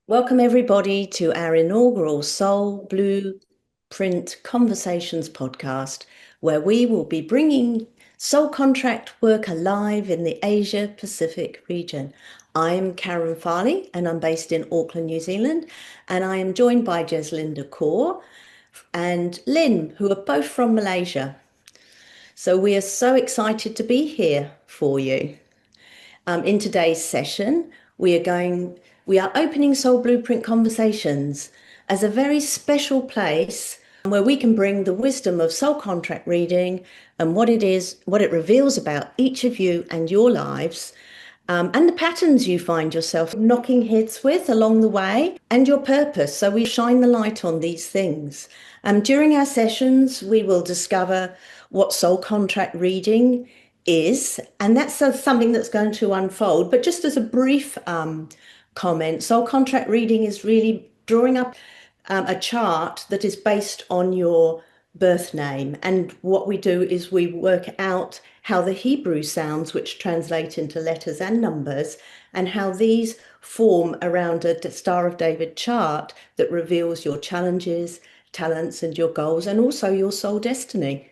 Welcome, everybody, to our inaugural Soul Blueprint Conversations podcast, where we will be bringing soul contract work alive in the Asia Pacific region. I'm Karen Farley, and I'm based in Auckland, New Zealand, and I am joined by Jeslinda Kaur and Lynn, who are both from Malaysia. So we are so excited to be here for you. In today's session, we are opening Soul Blueprint Conversations as a very special place where we can bring the wisdom of soul contract reading and what it reveals about each of you and your lives, and the patterns you find yourself knocking heads with along the way, and your purpose. So we shine the light on these things. During our sessions, we will discover what soul contract reading is, and that's something that's going to unfold. But just as a brief comment, soul contract reading is really drawing up a chart that is based on your birth name. And what we do is we work out how the Hebrew sounds, which translate into letters and numbers, and how these form around a Star of David chart that reveals your challenges, talents, and your goals, and also your soul destiny.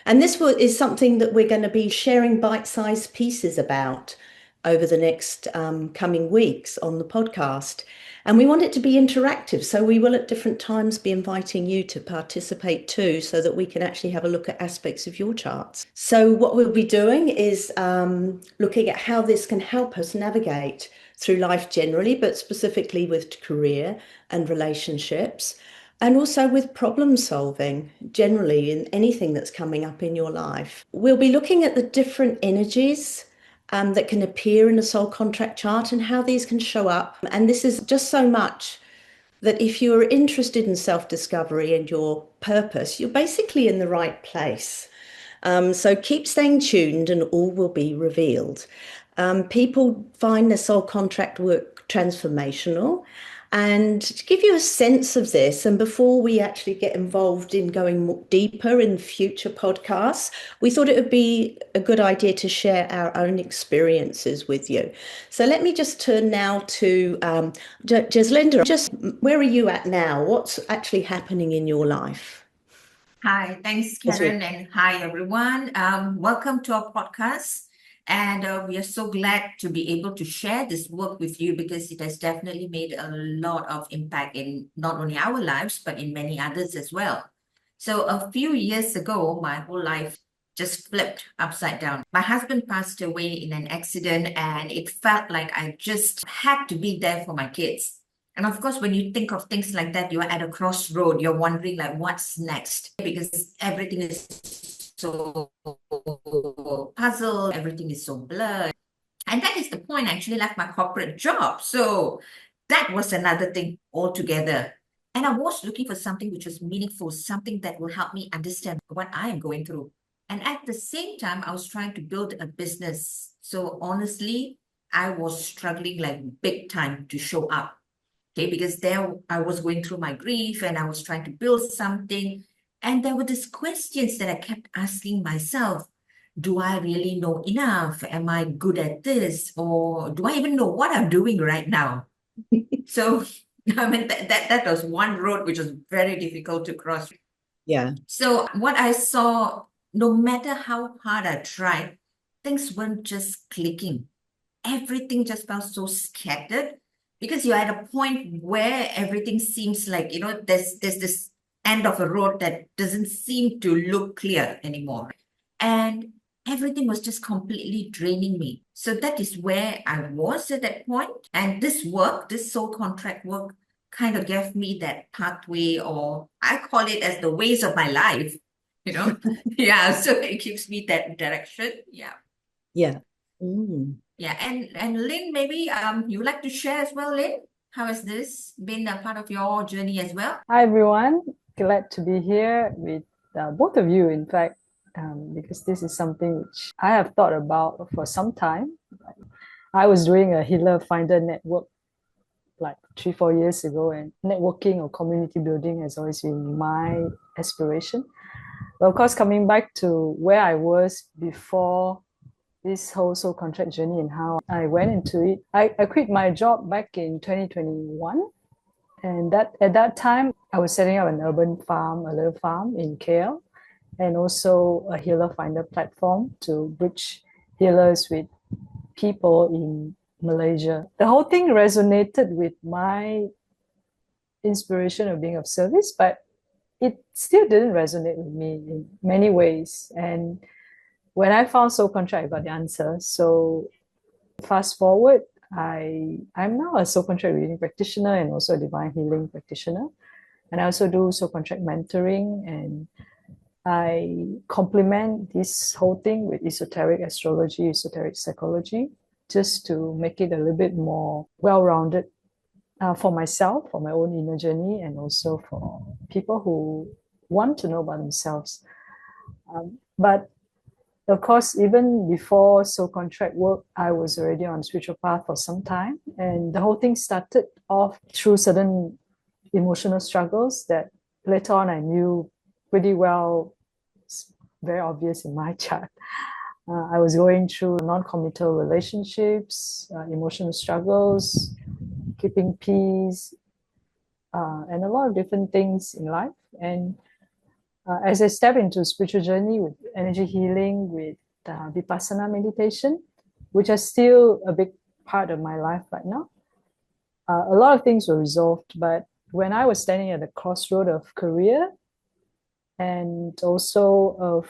And this is something that we're going to be sharing bite-sized pieces about over the next coming weeks on the podcast. And we want it to be interactive. So we will at different times be inviting you to participate too, so that we can actually have a look at aspects of your charts. So what we'll be doing is looking at how this can help us navigate through life generally, but specifically with career and relationships, and also with problem solving generally in anything that's coming up in your life. We'll be looking at the different energies that can appear in a soul contract chart and how these can show up. And this is just so much that if you're interested in self-discovery and your purpose, you're basically in the right place. So keep staying tuned and all will be revealed. People find their soul contract work transformational. And to give you a sense of this, and before we actually get involved in going deeper in future podcasts, we thought it would be a good idea to share our own experiences with you. So let me just turn now to Jeslinda. Just where are you at now? What's actually happening in your life? Hi, thanks, Karen, and hi, everyone. Welcome to our podcast. And we are so glad to be able to share this work with you because it has definitely made a lot of impact in not only our lives, but in many others as well. So a few years ago, my whole life just flipped upside down. My husband passed away in an accident, and it felt like I just had to be there for my kids. And of course, when you think of things like that, you're at a crossroad. You're wondering, like, what's next? Because everything is so puzzled, everything is so blurred. And that is the point. I actually left my corporate job. So that was another thing altogether. And I was looking for something which was meaningful, something that will help me understand what I am going through. And at the same time, I was trying to build a business. So honestly, I was struggling like big time to show up. Okay, because there I was going through my grief and I was trying to build something. And there were these questions that I kept asking myself. Do I really know enough? Am I good at this? Or do I even know what I'm doing right now? So, I mean, that was one road which was very difficult to cross. Yeah. So what I saw, no matter how hard I tried, things weren't just clicking. Everything just felt so scattered because you're at a point where everything seems like, there's this end of a road that doesn't seem to look clear anymore. And everything was just completely draining me. So that is where I was at that point. And this work, this soul contract work, kind of gave me that pathway, or I call it as the ways of my life, Yeah, so it gives me that direction. Yeah. Yeah. Mm. Yeah, and Lynn, maybe you would like to share as well, Lynn? How has this been a part of your journey as well? Hi, everyone. Glad to be here with both of you, in fact, because this is something which I have thought about for some time. I was doing a healer finder network like 3-4 years ago, and networking or community building has always been my aspiration. But of course, coming back to where I was before this whole soul contract journey and how I went into it. I quit my job back in 2021. And that at that time, I was setting up an urban farm, a little farm in KL, and also a healer finder platform to bridge healers with people in Malaysia. The whole thing resonated with my inspiration of being of service, but it still didn't resonate with me in many ways. And when I found Soul Contract, I got the answer. So fast forward, I'm now a soul contract reading practitioner and also a divine healing practitioner. And I also do soul contract mentoring, and I complement this whole thing with esoteric astrology, esoteric psychology, just to make it a little bit more well-rounded for myself, for my own inner journey, and also for people who want to know about themselves. But of course, even before soul contract work, I was already on spiritual path for some time. And the whole thing started off through certain emotional struggles that later on I knew pretty well, very obvious in my chart. I was going through non-committal relationships, emotional struggles, keeping peace, and a lot of different things in life. And as I step into spiritual journey with energy healing, with Vipassana meditation, which are still a big part of my life right now, a lot of things were resolved. But when I was standing at the crossroad of career and also of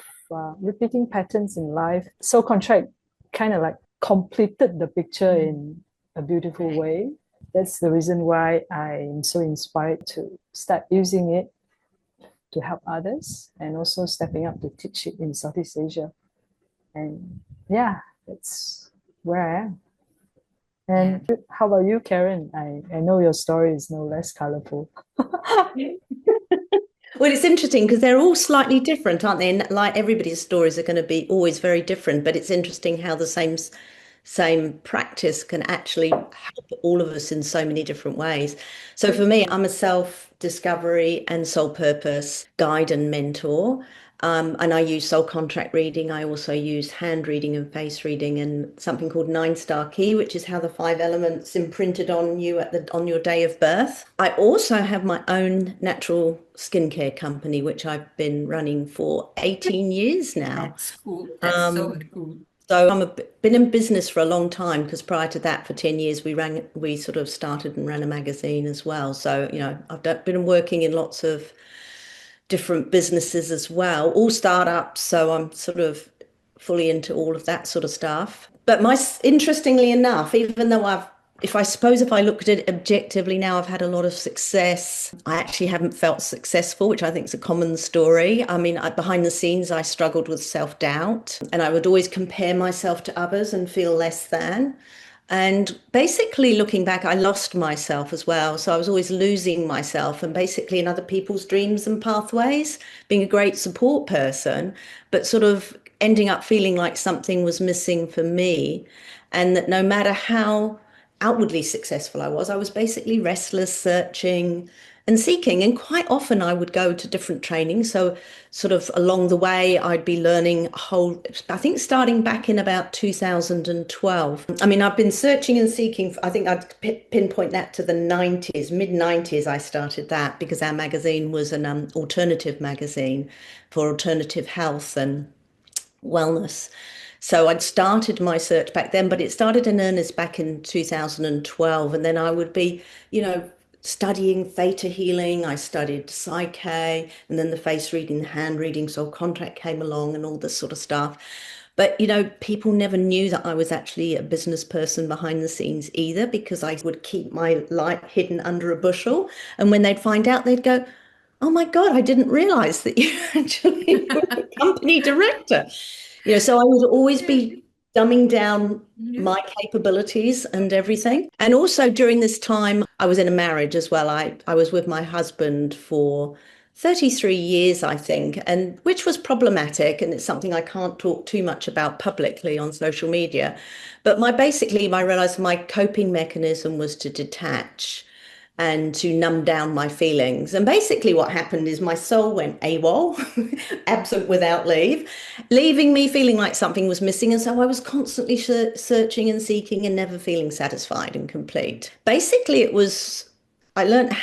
repeating patterns in life, Soul Contract kind of like completed the picture in a beautiful way. That's the reason why I'm so inspired to start using it to help others, and also stepping up to teach it in Southeast Asia. And yeah, that's where I am. And how about you, Karen? I know your story is no less colorful. Well, it's interesting because they're all slightly different, aren't they? And like everybody's stories are going to be always very different, but it's interesting how the same practice can actually help all of us in so many different ways. So for me, I'm a self-discovery and soul purpose guide and mentor. And I use soul contract reading. I also use hand reading and face reading and something called 9-star key, which is how the 5 elements imprinted on you on your day of birth. I also have my own natural skincare company, which I've been running for 18 years now. That's cool. That's so cool. So been in business for a long time, because prior to that, for 10 years, we sort of started and ran a magazine as well. So, I've been working in lots of different businesses as well, all startups. So I'm sort of fully into all of that sort of stuff. But interestingly enough, even though if I looked at it objectively now, I've had a lot of success. I actually haven't felt successful, which I think is a common story. I mean, behind the scenes, I struggled with self-doubt, and I would always compare myself to others and feel less than. And basically, looking back, I lost myself as well. So I was always losing myself and basically in other people's dreams and pathways, being a great support person, but sort of ending up feeling like something was missing for me. And that no matter how outwardly successful I was basically restless, searching and seeking. And quite often I would go to different trainings. So sort of along the way, I'd be learning I think starting back in about 2012. I mean, I've been searching and seeking. I think I'd pinpoint that to the 90s, mid 90s. I started that because our magazine was an alternative magazine for alternative health and wellness. So I'd started my search back then, but it started in earnest back in 2012. And then I would be, studying theta healing. I studied psyche, and then the face reading, the hand reading, soul contract came along and all this sort of stuff. But, people never knew that I was actually a business person behind the scenes either, because I would keep my light hidden under a bushel. And when they'd find out, they'd go, "Oh my God, I didn't realize that you actually were a company director." So I would always be dumbing down my capabilities and everything. And also during this time, I was in a marriage as well. I was with my husband for 33 years, I think, and which was problematic. And it's something I can't talk too much about publicly on social media. But I realized my coping mechanism was to detach and to numb down my feelings. And basically what happened is my soul went AWOL, absent without leave, leaving me feeling like something was missing. And so I was constantly searching and seeking and never feeling satisfied and complete. Basically, it was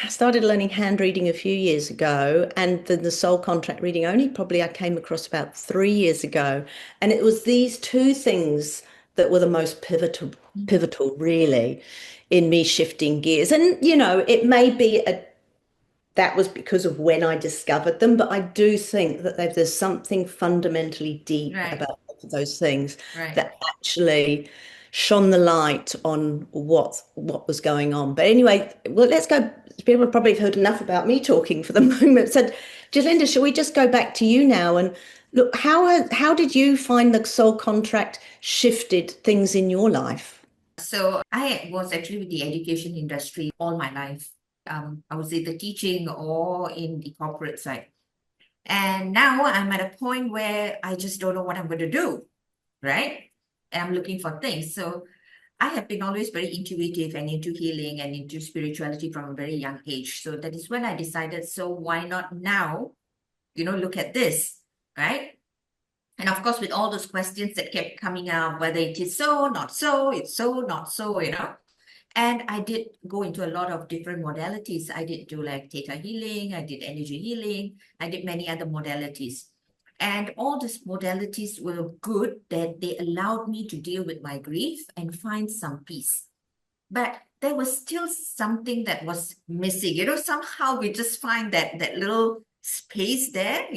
started learning hand reading a few years ago, and the soul contract reading only probably I came across about 3 years ago. And it was these two things that were the most pivotal really in me shifting gears. And it may be that was because of when I discovered them, but I do think that there's something fundamentally deep about both of those things that actually shone the light on what was going on. But anyway, well, let's go. People have probably heard enough about me talking for the moment. So, Jalinda, shall we just go back to you now and look, how did you find the soul contract shifted things in your life? So I was actually with the education industry all my life. I was either teaching or in the corporate side. And now I'm at a point where I just don't know what I'm going to do, right? And I'm looking for things. So I have been always very intuitive and into healing and into spirituality from a very young age. So that is when I decided, so why not now, look at this, right? And of course, with all those questions that kept coming out, whether it is so, not so, it's so, not so, And I did go into a lot of different modalities. I did do like theta healing, I did energy healing, I did many other modalities. And all these modalities were good that they allowed me to deal with my grief and find some peace. But there was still something that was missing. Somehow we just find that little space there,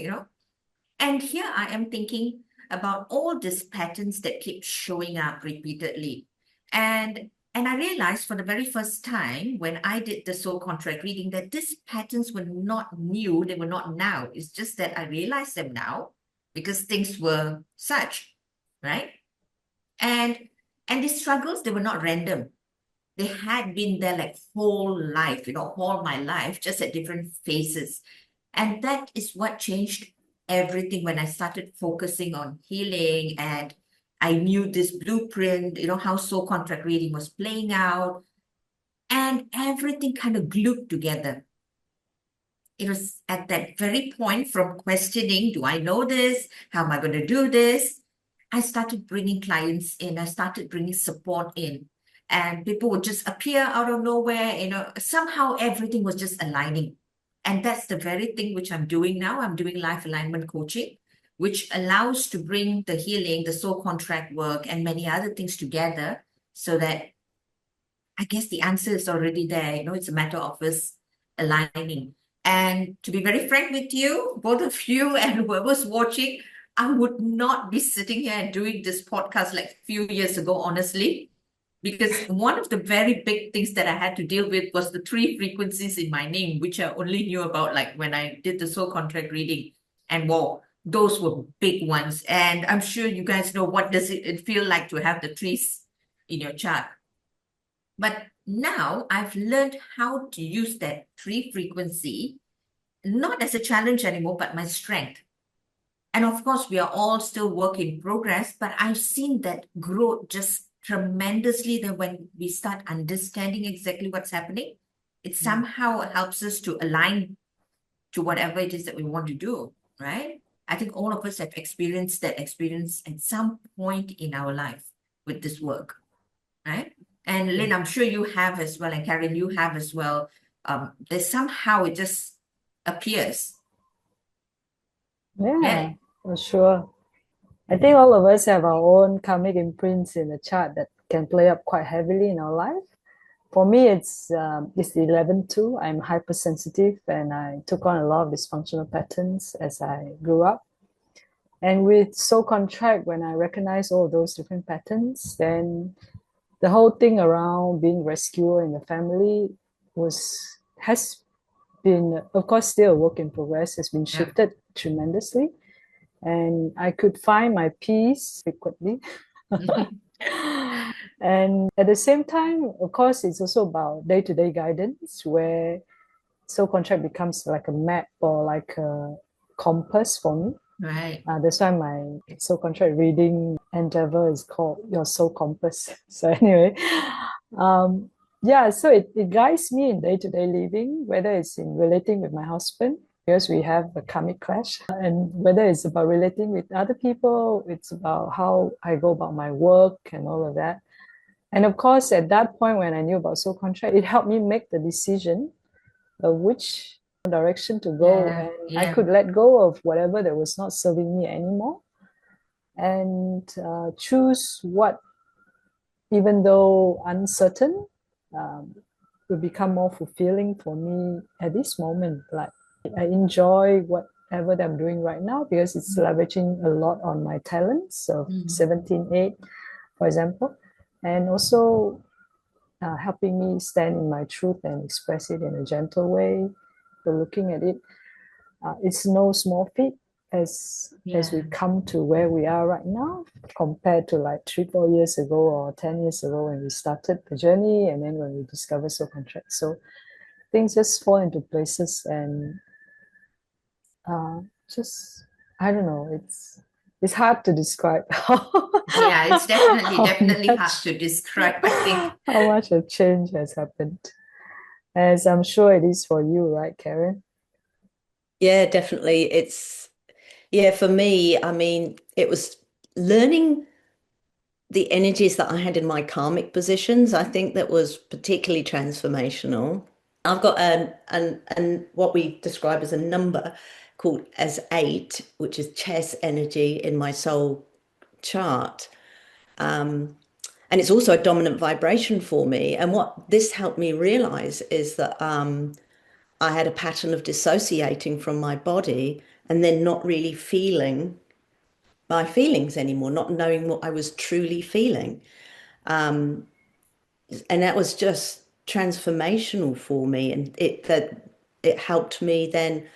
And here I am thinking about all these patterns that keep showing up repeatedly. And I realized for the very first time when I did the soul contract reading that these patterns were not new, they were not now. It's just that I realized them now because things were such, right? And these struggles, they were not random. They had been there like whole life, all my life, just at different phases. And that is what changed everything when I started focusing on healing, and I knew this blueprint, how soul contract reading was playing out, and everything kind of glued together. It was at that very point from questioning, do I know this? How am I going to do this? I started bringing clients in, I started bringing support in, and people would just appear out of nowhere, somehow everything was just aligning. And that's the very thing which I'm doing now. I'm doing life alignment coaching, which allows to bring the healing, the soul contract work, and many other things together so that I guess the answer is already there. It's a matter of us aligning. And to be very frank with you, both of you and whoever's watching, I would not be sitting here and doing this podcast like a few years ago, honestly, because one of the very big things that I had to deal with was the 3 frequencies in my name, which I only knew about like when I did the soul contract reading. And wow, those were big ones. And I'm sure you guys know what does it feel like to have the 3s in your chart. But now I've learned how to use that 3 frequency, not as a challenge anymore, but my strength. And of course, we are all still work in progress, but I've seen that grow just tremendously that when we start understanding exactly what's happening, it somehow helps us to align to whatever it is that we want to do, right? I think all of us have experienced that experience at some point in our life with this work, right? And Lynn, I'm sure you have as well, and Karen, you have as well. There's somehow it just appears. Yeah, for sure. I think all of us have our own karmic imprints in the chart that can play up quite heavily in our life. For me, it's the 11-2. I'm hypersensitive and I took on a lot of dysfunctional patterns as I grew up. And with soul contract, when I recognize all those different patterns, then the whole thing around being rescuer in the family has been, of course, still a work in progress, has been shifted tremendously. And I could find my peace frequently. And at the same time, of course, it's also about day-to-day guidance where soul contract becomes like a map or like a compass for me. Right. That's why my soul contract reading endeavor is called Your Soul Compass. So anyway, yeah, so it guides me in day-to-day living, whether it's in relating with my husband, because we have a karmic clash, and whether it's about relating with other people, it's about how I go about my work and all of that. And of course, at that point when I knew about soul contract, it helped me make the decision of which direction to go, Yeah, and I yeah. could let go of whatever that was not serving me anymore, and choose what, even though uncertain, um, will become more fulfilling for me at this moment. Like I enjoy whatever that I'm doing right now because it's leveraging a lot on my talents of 17/8, for example, and also helping me stand in my truth and express it in a gentle way. So looking at it, it's no small feat as we Yeah. come to where we are right now compared to like 3-4 years ago or 10 years ago when we started the journey and then when we discovered soul contract. So things just fall into places and just I don't know, it's hard to describe Yeah, it's definitely how hard much to describe, I think. how much a change has happened, as I'm sure it is for you, right, Karen? Yeah, definitely. Yeah, for me, I mean, it was learning the energies that I had in my karmic positions. I think that was particularly transformational. I've got an what we describe as a number called as 8, which is chess energy in my soul chart. And it's also a dominant vibration for me. And what this helped me realize is that I had a pattern of dissociating from my body and then not really feeling my feelings anymore, not knowing what I was truly feeling. And that was just transformational for me. And it helped me then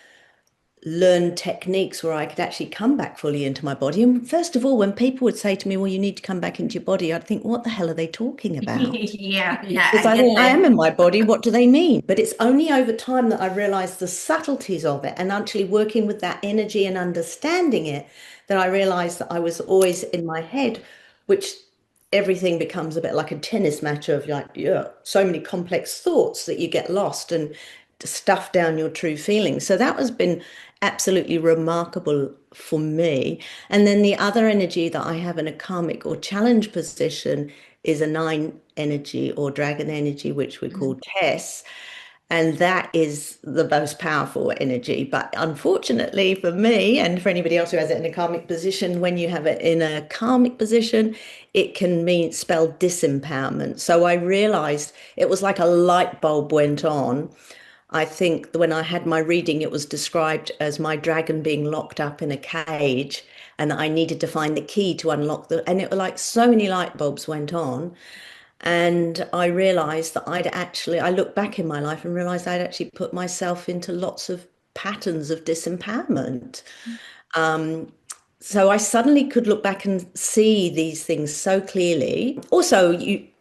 learn techniques where I could actually come back fully into my body. And first of all, when people would say to me, well, you need to come back into your body, I'd think, what the hell are they talking about? Yeah, yeah, Because I I get think I that. am in my body. What do they mean? But it's only over time that I realized the subtleties of it and actually working with that energy and understanding it that I realized that I was always in my head, which everything becomes a bit like a tennis match of like, yeah, so many complex thoughts that you get lost and stuff down your true feelings. So that has been absolutely remarkable for me. And then the other energy that I have in a karmic or challenge position is a 9 energy or dragon energy, which we call Tess. And that is the most powerful energy. But unfortunately for me, and for anybody else who has it in a karmic position, when you have it in a karmic position, it can mean spell disempowerment. So I realized it was like a light bulb went on. I think when I had my reading, it was described as my dragon being locked up in a cage, and I needed to find the key to unlock the. And it was like so many light bulbs went on. And I realized that I looked back in my life and realized I'd actually put myself into lots of patterns of disempowerment. So I suddenly could look back and see these things so clearly. Also,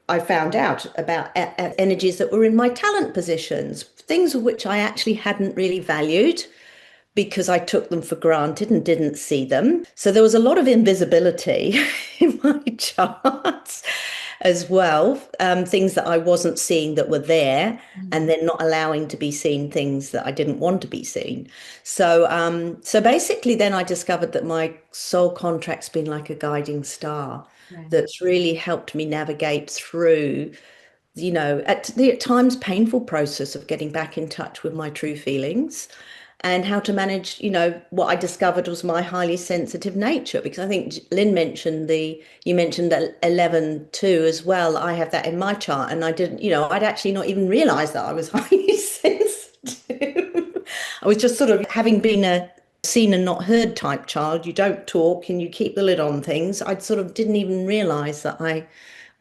I found out about energies that were in my talent positions, things of which I actually hadn't really valued because I took them for granted and didn't see them. So there was a lot of invisibility in my charts as well, things that I wasn't seeing that were there, and then not allowing to be seen things that I didn't want to be seen. So basically, then I discovered that my soul contract's been like a guiding star Right. that's really helped me navigate through, at the at times painful process of getting back in touch with my true feelings and how to manage, what I discovered was my highly sensitive nature. Because I think Lynn mentioned you mentioned that 11 too as well. I have that in my chart and I didn't, I'd actually not even realized that I was highly sensitive. I was just sort of having been a seen and not heard type child. You don't talk and you keep the lid on things. I sort of didn't even realize that I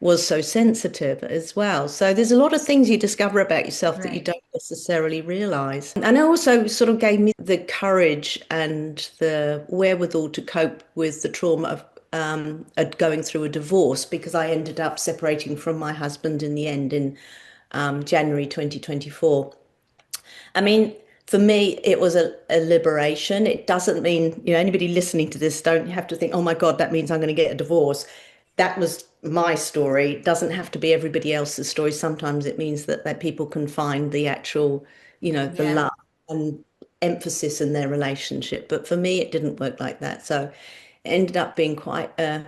was so sensitive as well. So there's a lot of things you discover about yourself that you Right. don't necessarily realize. And it also sort of gave me the courage and the wherewithal to cope with the trauma of going through a divorce, because I ended up separating from my husband in the end in January 2024. I mean, for me, it was a liberation. It doesn't mean, anybody listening to this don't have to think, oh my God, that means I'm going to get a divorce. that was my story. It doesn't have to be everybody else's story. Sometimes it means that people can find the actual, the Yeah. love and emphasis in their relationship. But for me, it didn't work like that. So it ended up being quite an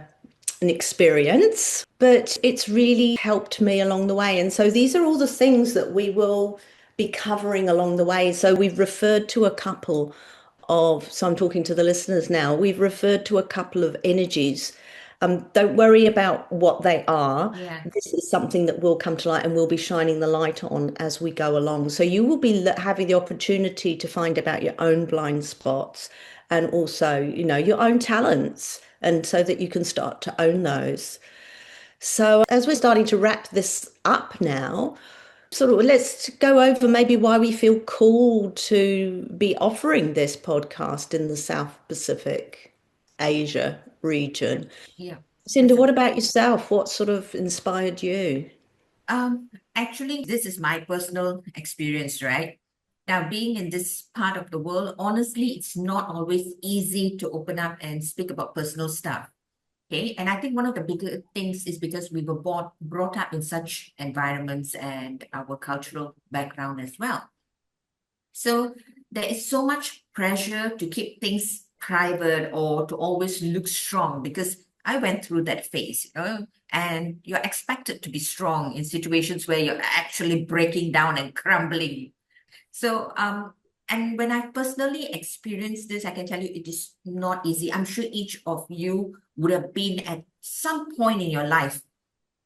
experience, but it's really helped me along the way. And so these are all the things that we will be covering along the way. So we've referred to a couple so I'm talking to the listeners now, we've referred to a couple of energies. Don't worry about what they are. Yeah. This is something that will come to light and we'll be shining the light on as we go along. So you will be having the opportunity to find about your own blind spots and also, your own talents, and so that you can start to own those. So as we're starting to wrap this up now, sort of let's go over maybe why we feel called to be offering this podcast in the South Pacific Asia region. Yeah. Cinda, what about yourself? What sort of inspired you? Actually, this is my personal experience, right? Now, being in this part of the world, honestly, it's not always easy to open up and speak about personal stuff. Okay. And I think one of the bigger things is because we were brought up in such environments and our cultural background as well. So there is so much pressure to keep things private or to always look strong, because I went through that phase, and you're expected to be strong in situations where you're actually breaking down and crumbling. So, and when I personally experienced this, I can tell you it is not easy. I'm sure each of you would have been at some point in your life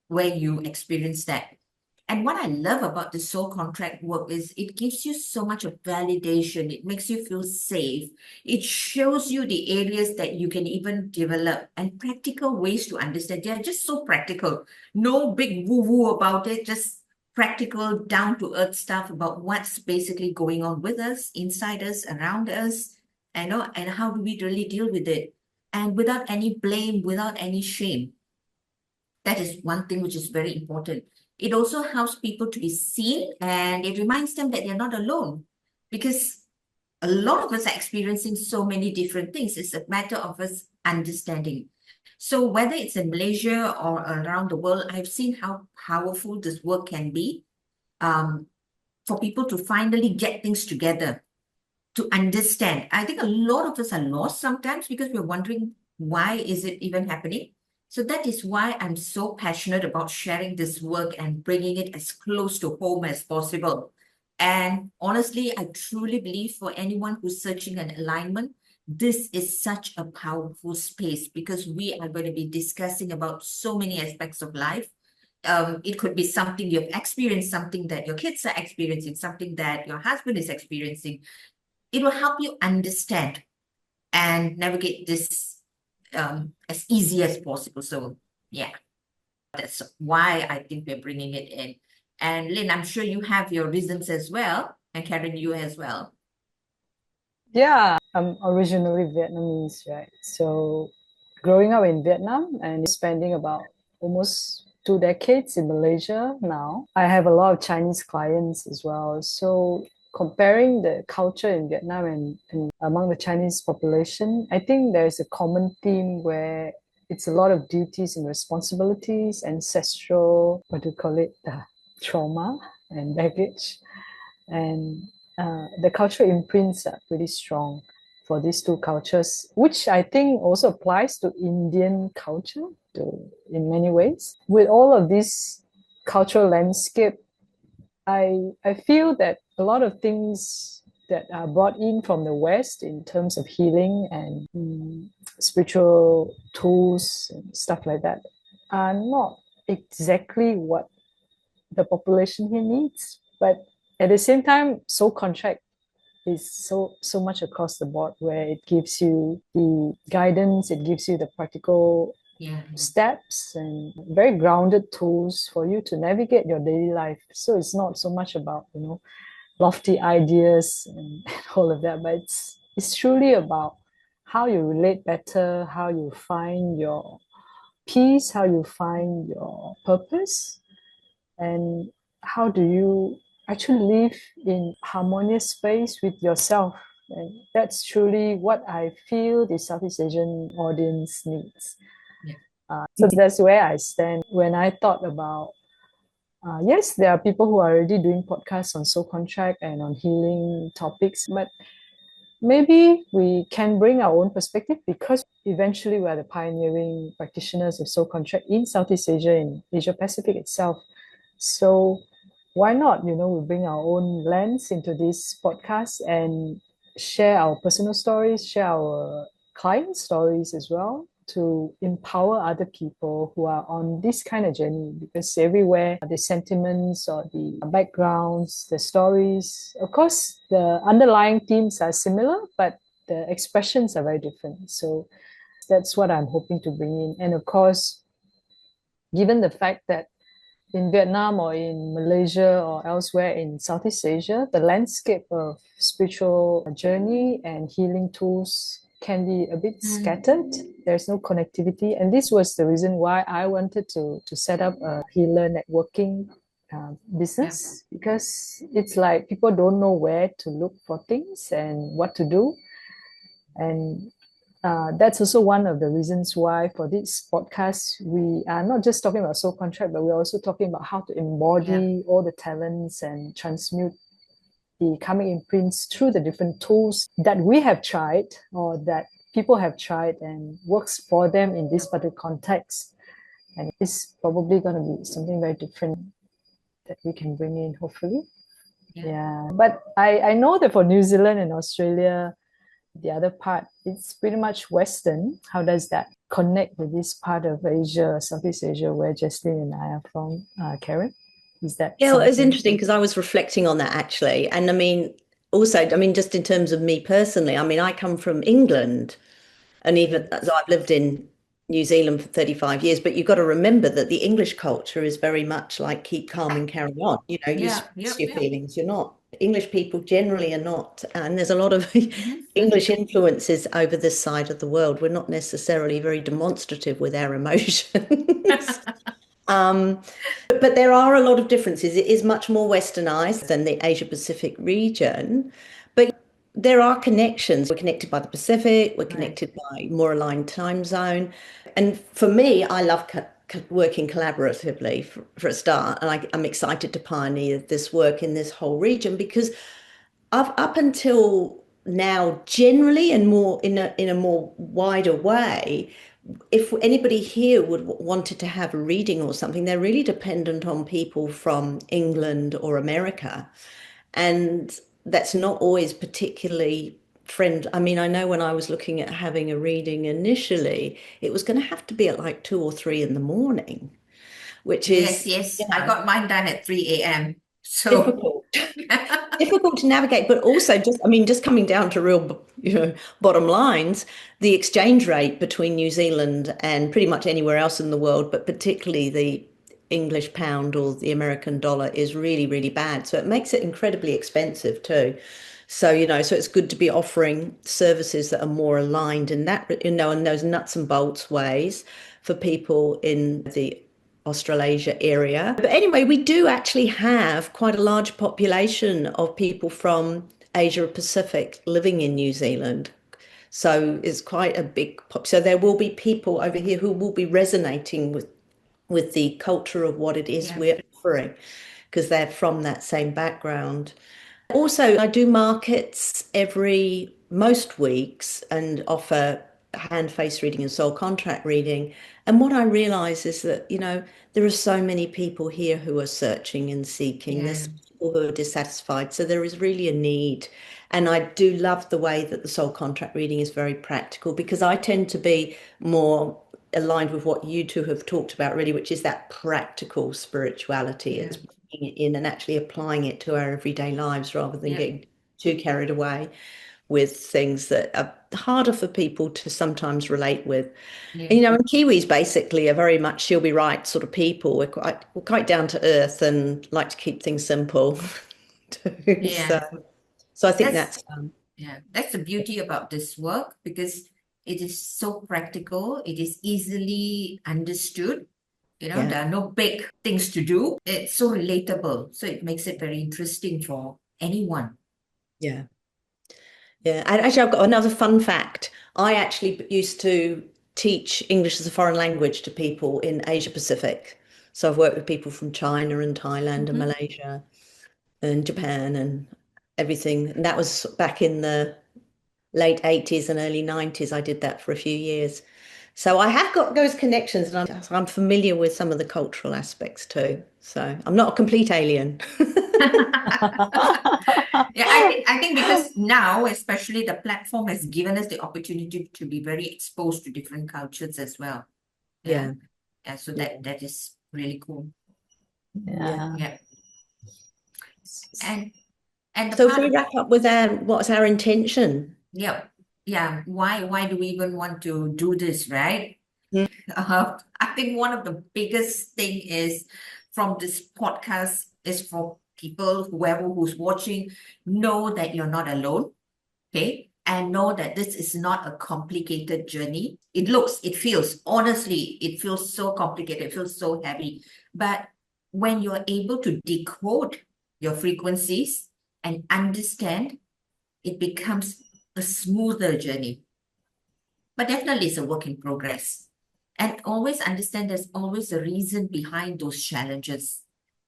where you experienced that. And what I love about the soul contract work is it gives you so much of validation. It makes you feel safe. It shows you the areas that you can even develop and practical ways to understand. They're just so practical. No big woo-woo about it, just practical, down-to-earth stuff about what's basically going on with us, inside us, around us, and how do we really deal with it. And without any blame, without any shame. That is one thing which is very important. It also helps people to be seen, and it reminds them that they're not alone, because a lot of us are experiencing so many different things. It's a matter of us understanding. So whether it's in Malaysia or around the world, I've seen how powerful this work can be, for people to finally get things together, to understand. I think a lot of us are lost sometimes because we're wondering, why is it even happening? So that is why I'm so passionate about sharing this work and bringing it as close to home as possible. And honestly, I truly believe for anyone who's searching an alignment, this is such a powerful space, because we are going to be discussing about so many aspects of life. It could be something you've experienced, something that your kids are experiencing, something that your husband is experiencing. It will help you understand and navigate this as easy as possible. So yeah, that's why I think we're bringing it in. And Lynn, I'm sure you have your reasons as well, and Karen, you as well. Yeah, I'm originally Vietnamese, right? So growing up in Vietnam and spending about almost 2 decades in Malaysia now, I have a lot of Chinese clients as well. So comparing the culture in Vietnam and among the Chinese population, I think there's a common theme where it's a lot of duties and responsibilities, ancestral, what do you call it, trauma and baggage. And the cultural imprints are pretty strong for these two cultures, which I think also applies to Indian culture in many ways. With all of this cultural landscape, I feel that a lot of things that are brought in from the West in terms of healing and spiritual tools and stuff like that are not exactly what the population here needs. But at the same time, soul contract is so much across the board, where it gives you the guidance, it gives you the practical steps and very grounded tools for you to navigate your daily life. So it's not so much about lofty ideas and all of that, but it's truly about how you relate better, how you find your peace, how you find your purpose, and how do you actually live in harmonious space with yourself. And that's truly what I feel the Southeast Asian audience needs. Yeah. So that's where I stand when I thought about. Yes, there are people who are already doing podcasts on soul contract and on healing topics, but maybe we can bring our own perspective because eventually we are the pioneering practitioners of soul contract in Southeast Asia, in Asia Pacific itself. So why not, we bring our own lens into this podcast and share our personal stories, share our client stories as well to empower other people who are on this kind of journey, because everywhere the sentiments or the backgrounds, the stories, of course, the underlying themes are similar, but the expressions are very different. So that's what I'm hoping to bring in. And of course, given the fact that in Vietnam or in Malaysia or elsewhere in Southeast Asia, the landscape of spiritual journey and healing tools can be a bit scattered. There's no connectivity. And this was the reason why I wanted to set up a healer networking business, because it's like people don't know where to look for things and what to do. And that's also one of the reasons why for this podcast, we are not just talking about soul contract, but we're also talking about how to embody all the talents and transmute the karmic imprints through the different tools that we have tried or that people have tried and works for them in this particular context. And it's probably going to be something very different that we can bring in, hopefully. Yeah. But I know that for New Zealand and Australia, the other part, it's pretty much Western. How does that connect with this part of Asia, Southeast Asia, where Jesslyn and I are from, Karen? Is that Yeah, well, it's something? interesting because I was reflecting on that actually. And I mean, also, I mean, just in terms of me personally, I mean, I come from England, and even so I've lived in New Zealand for 35 years, but you've got to remember that the English culture is very much like keep calm and carry on. You know, you suppress your feelings. You're not, English people generally are not, and there's a lot of English influences over this side of the world. We're not necessarily very demonstrative with our emotions. But there are a lot of differences. It is much more westernized than the Asia Pacific region, but there are connections. We're connected by the Pacific, we're connected by more aligned time zone. And for me, I love working collaboratively for a start. And I'm excited to pioneer this work in this whole region because I've up until now, generally and more in a more wider way, if anybody here would wanted to have a reading or something, they're really dependent on people from England or America. And that's not always particularly friend. I mean, I know when I was looking at having a reading initially, it was going to have to be at like 2 or 3 in the morning, which is I got mine done at 3 a.m. So difficult. Difficult to navigate, but also just, I mean, just coming down to real, bottom lines, the exchange rate between New Zealand and pretty much anywhere else in the world, but particularly the English pound or the American dollar is really, really bad. So it makes it incredibly expensive too. So, so it's good to be offering services that are more aligned in that, in those nuts and bolts ways for people in the Australasia area. But anyway, we do actually have quite a large population of people from Asia Pacific living in New Zealand. So it's quite a big pop. So there will be people over here who will be resonating with the culture of what it is we're offering because they're from that same background. Also, I do markets most weeks and offer hand face reading and soul contract reading. And what I realize is that, there are so many people here who are searching and seeking. There's people who are dissatisfied. So there is really a need. And I do love the way that the soul contract reading is very practical because I tend to be more aligned with what you two have talked about, really, which is that practical spirituality. It's bringing it in and actually applying it to our everyday lives rather than getting too carried away with things that are harder for people to sometimes relate with. And Kiwis basically are very much she'll be right sort of people. We're quite down to earth and like to keep things simple too. So I think that's that's the beauty about this work because it is so practical. It is easily understood. There are no big things to do. It's so relatable. So it makes it very interesting for anyone. Yeah. And actually, I've got another fun fact. I actually used to teach English as a foreign language to people in Asia Pacific. So I've worked with people from China and Thailand and Malaysia and Japan and everything. And that was back in the late 80s and early 90s. I did that for a few years. So I have got those connections, and I'm familiar with some of the cultural aspects too. So I'm not a complete alien. Yeah, I think because now, especially the platform has given us the opportunity to be very exposed to different cultures as well. Yeah. Yeah, so Yeah. that is really cool. Yeah. Yeah. And the So if part we of wrap up with what's our intention? yeah, why do we even want to do this, right? Mm. I think one of the biggest thing is from this podcast is for people, whoever who's watching, know that you're not alone, okay? And know that this is not a complicated journey. It feels, honestly, it feels so complicated, it feels so heavy. But when you're able to decode your frequencies and understand, it becomes a smoother journey. But definitely it's a work in progress. And always understand there's always a reason behind those challenges.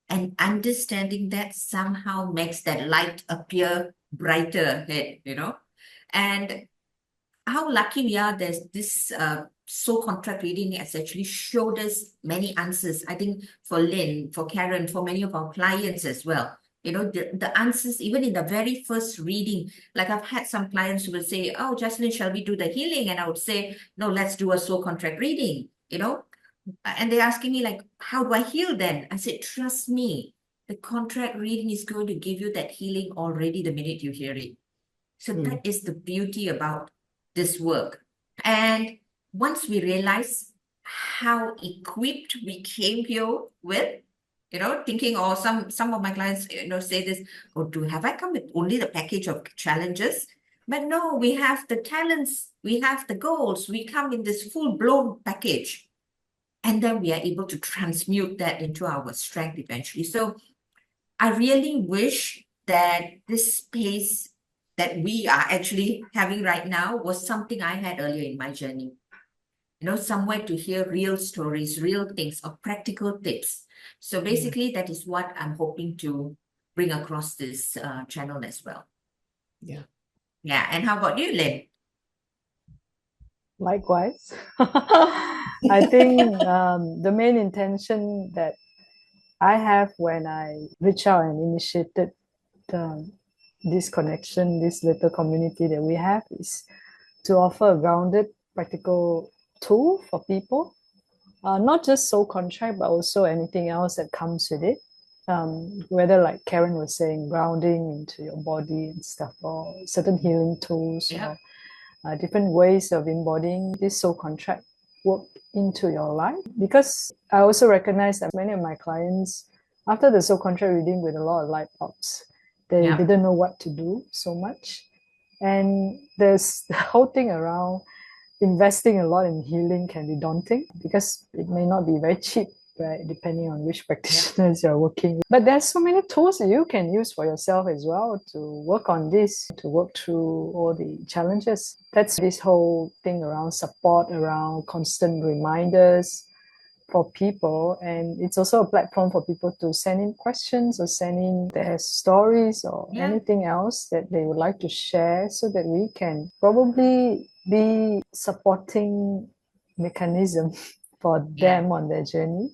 And understanding that somehow makes that light appear brighter ahead, And how lucky we are, there's this soul contract reading has actually showed us many answers. I think for Lynn, for Karen, for many of our clients as well. The answers, even in the very first reading, like I've had some clients who will say, oh, Jocelyn, shall we do the healing? And I would say, no, let's do a soul contract reading, And they're asking me like, how do I heal then? I said, trust me, the contract reading is going to give you that healing already the minute you hear it. So that is the beauty about this work. And once we realize how equipped we came here with, thinking, or some of my clients, say this, oh, have I come with only the package of challenges? But no, we have the talents, we have the goals, we come in this full-blown package. And then we are able to transmute that into our strength eventually. So I really wish that this space that we are actually having right now was something I had earlier in my journey. Somewhere to hear real stories, real things, or practical tips. So basically, that is what I'm hoping to bring across this channel as well. Yeah. Yeah. And how about you, Lynn? Likewise. I think the main intention that I have when I reach out and initiated this connection, this little community that we have, is to offer a grounded, practical tool for people, not just soul contract, but also anything else that comes with it. Whether, like Karen was saying, grounding into your body and stuff, or certain healing tools, Yeah. or different ways of embodying this soul contract work into your life. Because I also recognize that many of my clients, after the soul contract reading with a lot of light bulbs, they didn't know what to do so much. And there's the whole thing around investing a lot in healing can be daunting because it may not be very cheap, right? Depending on which practitioners you're working with. But there's so many tools that you can use for yourself as well to work on this, to work through all the challenges. That's this whole thing around support, around constant reminders for people. And it's also a platform for people to send in questions or send in their stories or anything else that they would like to share, so that we can probably be supporting mechanism for them on their journey.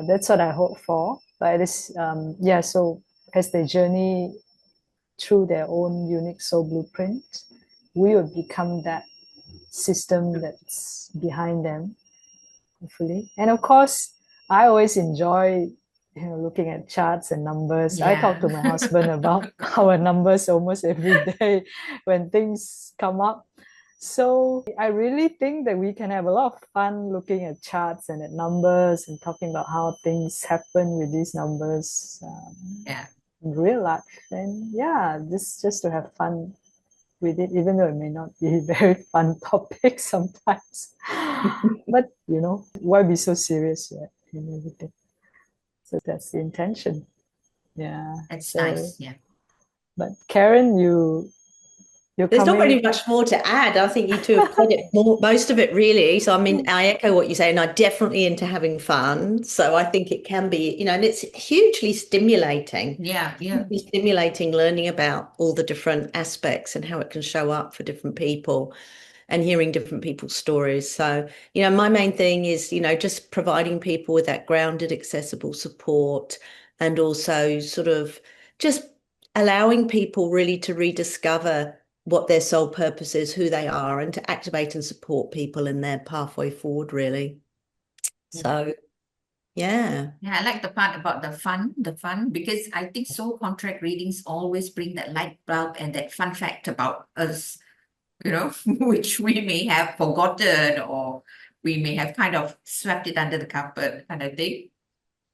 That's what I hope for. But it's so as they journey through their own unique soul blueprint, we will become that system that's behind them, hopefully. And of course, I always enjoy looking at charts and numbers. I talk to my husband about our numbers almost every day when things come up. So I really think that we can have a lot of fun looking at charts and at numbers and talking about how things happen with these numbers in real life. And just to have fun with it, even though it may not be a very fun topic sometimes. But why be so serious in everything? So that's the intention. Yeah. That's nice. Yeah. But Karen, you you're There's not really coming. much more to add. I think you two have said it most of it really. So I mean, I echo what you say, and I'm definitely into having fun. So I think it can be, and it's hugely stimulating. Yeah, yeah. Hugely stimulating learning about all the different aspects and how it can show up for different people and hearing different people's stories. So, my main thing is, just providing people with that grounded, accessible support and also sort of just allowing people really to rediscover what their sole purpose is, who they are, and to activate and support people in their pathway forward, really. So, yeah. Yeah, I like the part about the fun, because I think soul contract readings always bring that light bulb and that fun fact about us, which we may have forgotten or we may have kind of swept it under the carpet kind of thing.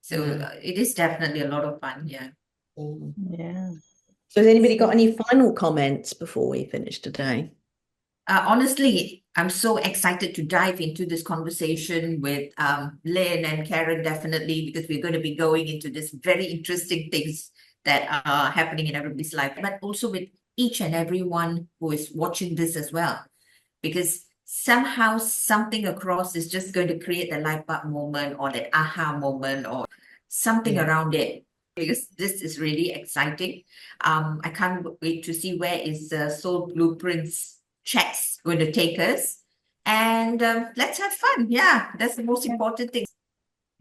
So it is definitely a lot of fun. Yeah. Yeah. So has anybody got any final comments before we finish today? Honestly, I'm so excited to dive into this conversation with Lynn and Karen, definitely, because we're going to be going into this very interesting things that are happening in everybody's life, but also with each and everyone who is watching this as well, because somehow something across is just going to create that light bulb moment or that aha moment or something around it. Because this is really exciting. I can't wait to see where is the Soul Blueprints chats going to take us. And let's have fun. Yeah, that's the most important thing.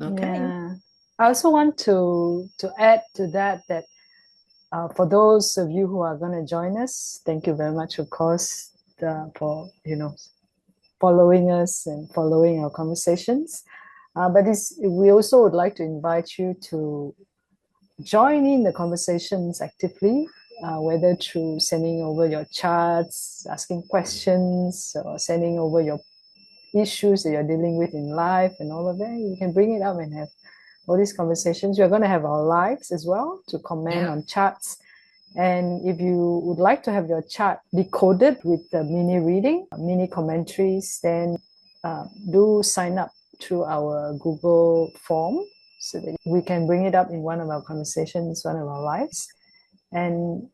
Okay. Yeah. I also want to add to that for those of you who are going to join us, thank you very much, of course, for following us and following our conversations. But we also would like to invite you to join in the conversations actively, whether through sending over your charts, asking questions, or sending over your issues that you're dealing with in life and all of that. You can bring it up and have all these conversations. We're going to have our lives as well to comment on charts. And if you would like to have your chart decoded with the mini reading, mini commentaries, then do sign up through our Google form so that we can bring it up in one of our conversations, one of our lives. And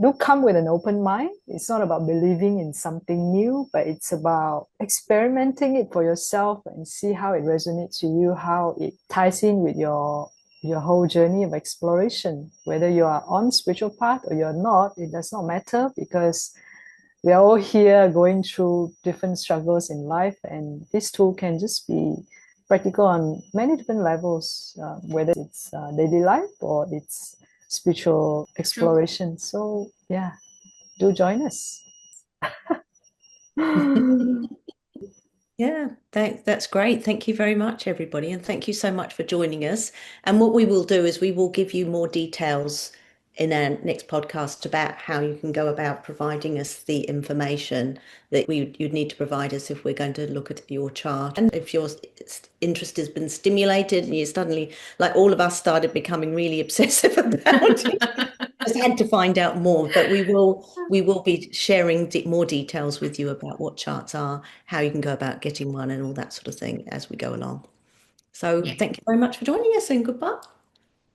do come with an open mind. It's not about believing in something new, but it's about experimenting it for yourself and see how it resonates with you, how it ties in with your whole journey of exploration. Whether you are on spiritual path or you're not, it does not matter, because we are all here going through different struggles in life, and this tool can just be practical on many different levels, whether it's daily life or it's spiritual exploration. So yeah, do join us. Yeah, that's great. Thank you very much, everybody. And thank you so much for joining us. And what we will do is we will give you more details in our next podcast about how you can go about providing us the information that you'd need to provide us if we're going to look at your chart. And if your interest has been stimulated and you suddenly, like all of us, started becoming really obsessive about it, just had to find out more, but we will be sharing more details with you about what charts are, how you can go about getting one, and all that sort of thing as we go along. So thank you very much for joining us, and goodbye.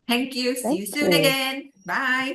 Thank you. See Thank you soon you. again. Bye.